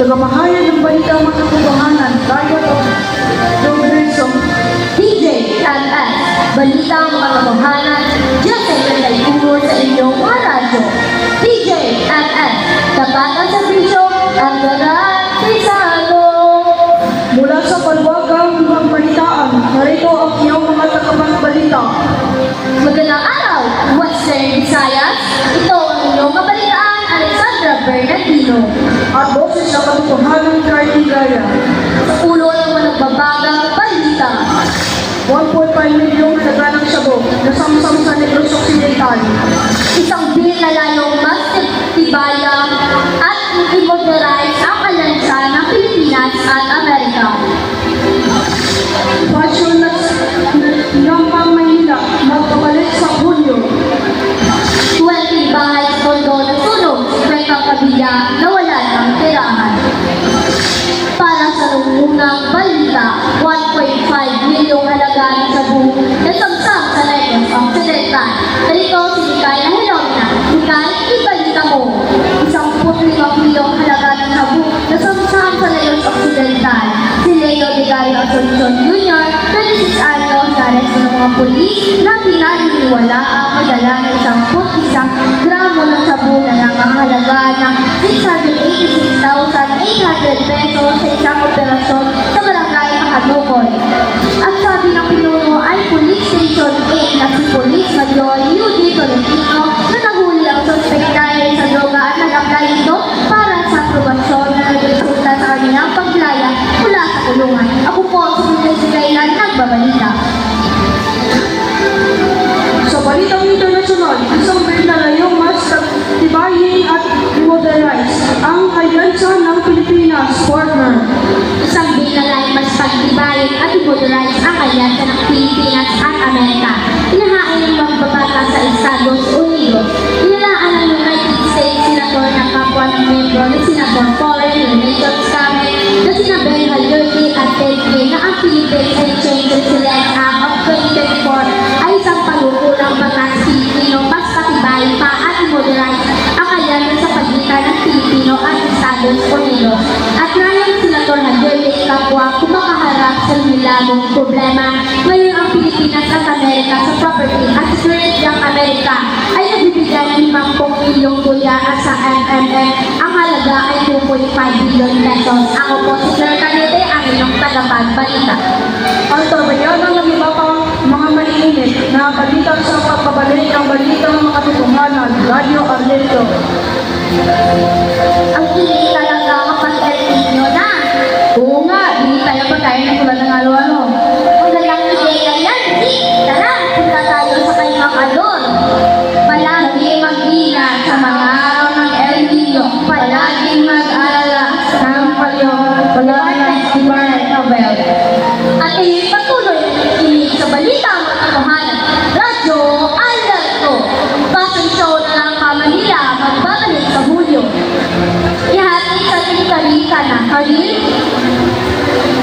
Tagapahayag ng balita ang mga katotohanan, Diet of Progression. DJMS, Balitang Mga Katotohanan, diyan sa ikalay umo sa inyong mga radyo. DJMS, Tapatan sa Bisyo, ang Garantisado. Mula sa palwagang balitaan, narito ang iyong mga tagapagbalita. Magandang araw, Western Visayas. Ito ang inyong kabalitaan, Alexandra Bernardino. At boses sa katotohanan, Carly Gaya. Sa ulo ng mga nagbabagang balita. 1.5 milyong halaga ng sabog na samsam sa Negros Occidental. Isang bill na layong mas tibayang at i-modernize ang alyansa ng Pilipinas at Amerika. Fashion na Nampang Maynila, magpapalit sa Hulyo. 20 bahay sa Tondo na sunog, 20 pamilya na wala ng tirahan. Para sa unang balita, 1.5 milyong halaga ng sabu na samsam sa Negros Occidental. Narito si Mikay na Helomina. Mikay, ibalita mo. 15 milyong halaga ng sabu na samsam sa Negros Occidental. Si Leo Digario Asuncion Jr., 26 anyos, naresto ng mga pulis na pinaniniwala ang magdala ng 11 gramo ng sabu na nakahalaga ng 686,800 pesos sa isang operasyon sa barangay Makadukol. At sabi ng pinuno ay Police Station 8 na si Police Major Yudy Tolentino na nahuli ang suspect dahil sa droga at nag-apply ito para sa aprobasyon na nagresulta sa kanilang paglaya mula sa kulungan. Ako po si Mrs. Kailan nagbabalita. Sa balitang internasyonal, isang bill na layong mas tibayin at modernize ang alyansa ng Pilipinas, partner. Isang bill na layong mas pagtibayin at i-modernize ang alyansa ng Pilipinas at Amerika. Inahain ng magbabata sa Estados Unidos. Inilaan ng United States Senator na kapwa ng membro ng Senator Foreign Relations Cabinet na sina Ben Hallerty at Ted Kay na ang Philippines Exchange and Select Act of 2024 ay isang pagkukulang batas Pilipino mas patibayin pa at i-modernize ang alyansa sa pagitan ng Pilipino at Estados Unidos. At ngayon Senator Hallerty kapwa kumakaharap sa milagong problema ngayon ang Pilipinas at Amerika sa property at security ng Amerika ay nabibigyan ng 50 milyong dolyar at sa MMM ang halaga ay 2.5 billion pesos. Ako po si Sir Canete, ang inyong tagapagbalita. Ang tabayanan ng iba pang mga maliinit na balita sa pagbabalik ng balita ng mga katotohanan, Radio Arleto. Ang init talaga kapag ninyo na. Oo nga, hindi tayo pa tayo ng tulad ng alo-ano. Ang galang ideya yan, tara, punta tayo sa kanyang alon. Palagi mag-ingat sa mga araw ng El Nino. Palaging mag-alala ng Paglalala si Barnett Nobel. at patuloy ang ikinig sa balita ng katotohanan. Radyo Alerto. Fashion show na lang ka Manila magbabalik sa Hulyo. Ihati sa tingkalika na Halil.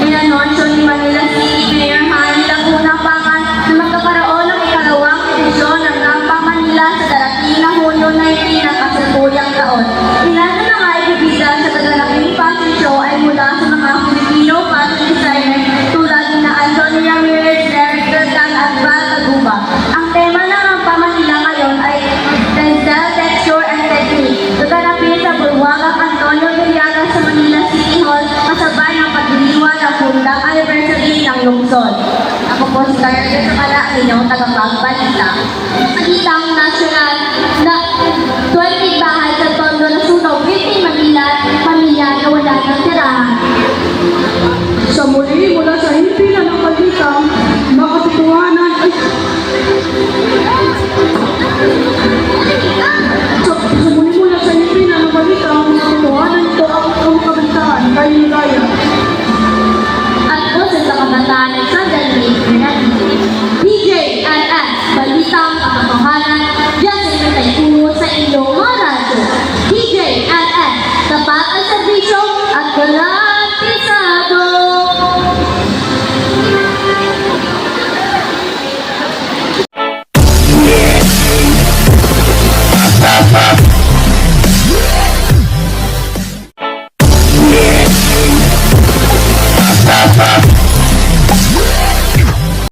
Inanunsyo ni Manila City Mayor Hani Laguna Pangan na magkakaroon ng ikalawang edisyon ng Nampa Manila sa darating na Hulyo 19 ng kasalukuyang taon. Ilan na nga ibibida sa kagalaking fashion show ay mula sa mga Filipino fashion designers tulad ni na Anthony Ramirez, Derek Gertan at Val Taguba. Ang tema ng Nampa Manila ngayon ay Textile, Texture and Technique. Gaganapin sa Bulwagang Antonio Villada sa Manila City Hall kasabay ng pagdiriwa ng pundang anniversary ng lungsod. Ako po si Carla Sakala, ang inyong tagapagbalita. Balitang nasyonal na 20 bahay sa Tondo na sunog, 15 pamilya na wala ng tirahan. Sa muli mula sa hindi na